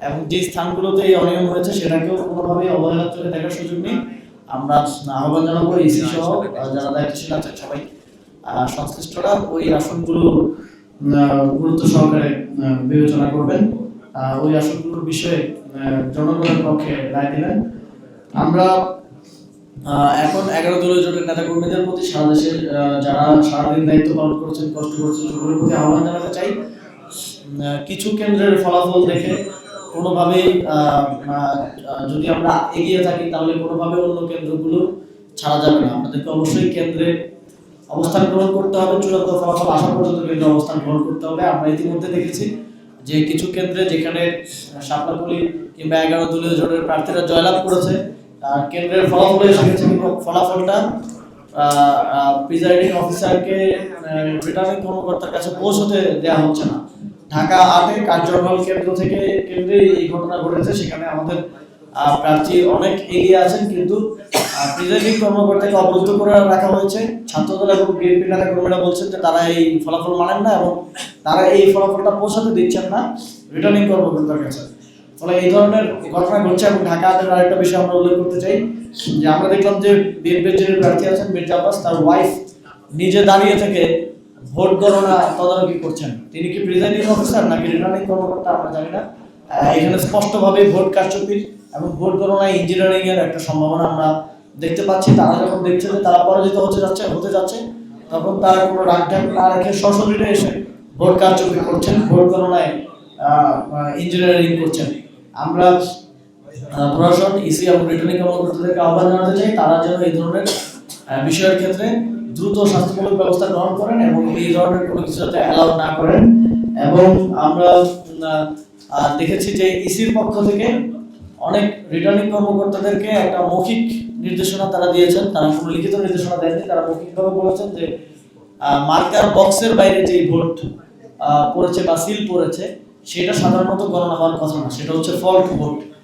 এবং যে স্থানগুলোতে এই অনিয়ম হয়েছে সেটাকেও কোনোভাবেই অবহেলার চোখে দেখার সুযোগ নেই। আমরা আহ্বান জানাবো ইসি সহ যারা দায়িত্বশীল আছে সবাই সংশ্লিষ্টরা ওই আসনগুলো গুরুত্ব সহকারে বিবেচনা করবেন, ওই আসনগুলোর বিষয়ে জনগণের পক্ষে রায় দিবেন। আমরা এখন 11 দলীয় জোটের নেতা কর্মীদের প্রতি সারা দেশের যারা সারাদিন দায়িত্ব পালন করছেন, কষ্ট করছেন, সকলের প্রতি আহ্বান জানাতে চাই, কিছু কেন্দ্রের ফলাফল দেখে কোনোভাবেই যদি আমরা এগিয়ে থাকি তাহলে কোনোভাবে অন্য কেন্দ্রগুলো ছাড়া যাবে না। আমাদেরকে অবশ্যই কেন্দ্রে অবস্থান গ্রহণ করতে হবে, চূড়ান্ত ফলাফল আসা পর্যন্ত কেন্দ্রে অবস্থান গ্রহণ করতে হবে। আমরা ইতিমধ্যে দেখেছি যে কিছু কেন্দ্রে যেখানে শাপলাকলি কিংবা 11 দলীয় জোটের প্রার্থীরা জয়লাভ করেছে, কেন্দ্রের ফলাফল এসে গেছে কিন্তু ফলাফলটা প্রিজাইডিং অফিসারকে রিটার্নিং কর্মকর্তার কাছে পৌঁছতে দেওয়া হচ্ছে না। ঢাকা 8 কার্যক্রম কেন্দ্র থেকে কেন্দ্রে এই ঘটনা ঘটেছে, সেখানে আমাদের প্রার্থী অনেক এগিয়ে আছেন কিন্তু প্রিজাইডিং কর্মকর্তাকে অবরুদ্ধ করে রাখা হয়েছে। ছাত্রদল এবং বিএনপি নেতা কর্মীরা বলছেন যে তারা এই ফলাফল মানেন না এবং তারা এই ফলাফলটা পৌঁছাতে দিচ্ছেন না রিটার্নিং কর্মকর্তার কাছে। ফলে এই ধরনের ঘটনা ঘটছে। এবং ঢাকা আটের আরেকটা বিষয় আমরা উল্লেখ করতে চাই যে আমরা দেখলাম যে বিএনপির যিনি প্রার্থী আছেন মির্জা আব্বাস, তার ওয়াইফ নিজে দাঁড়িয়ে থেকে ভোট গণনা তদারকি করছেন। তিনি কি প্রিজাইডিং অফিসার নাকি রিটার্নিং কর্মকর্তা আমরা জানি না। এখানে স্পষ্টভাবে ভোট কারচুপির এবং ভোট গণনায় ইঞ্জিনিয়ারিং এর একটা সম্ভাবনা আমরা দেখতে পাচ্ছি। তারা যখন দেখছে যে তারা পরাজিত হতে যাচ্ছে তখন তারা কোনো রাগঢাক না রেখে সশরীরে এসে ভোট কারচুপি করছেন, ভোট গণনায় ইঞ্জিনিয়ারিং করছেন। আমরা প্রশাসন, ইসি এবং রিটার্নিং কর্মকর্তাদেরকে আহ্বান জানাতে চাই তারা যেন এই ধরনের বিষয়ের ক্ষেত্রে দ্রুত শাস্তিমূলক ব্যবস্থা গ্রহণ করেন এবং এই ধরনের কোনো কিছু যাতে অ্যালাউ না করেন। এবং আমরা দেখেছি যে ইসির পক্ষ থেকে অনেক রিটার্নিং কর্মকর্তাদেরকে একটা মৌখিক নির্দেশনা তারা দিয়েছেন, তারা কোনো লিখিত নির্দেশনা দেননি। তারা মৌখিকভাবে বলেছেন যে মার্কার বক্সের বাইরে যে ভোট পড়েছে বা সিল পড়েছে সেটা সাধারণত গণনা হওয়ার কথা না, সেটা হচ্ছে ফল্ট ভোট।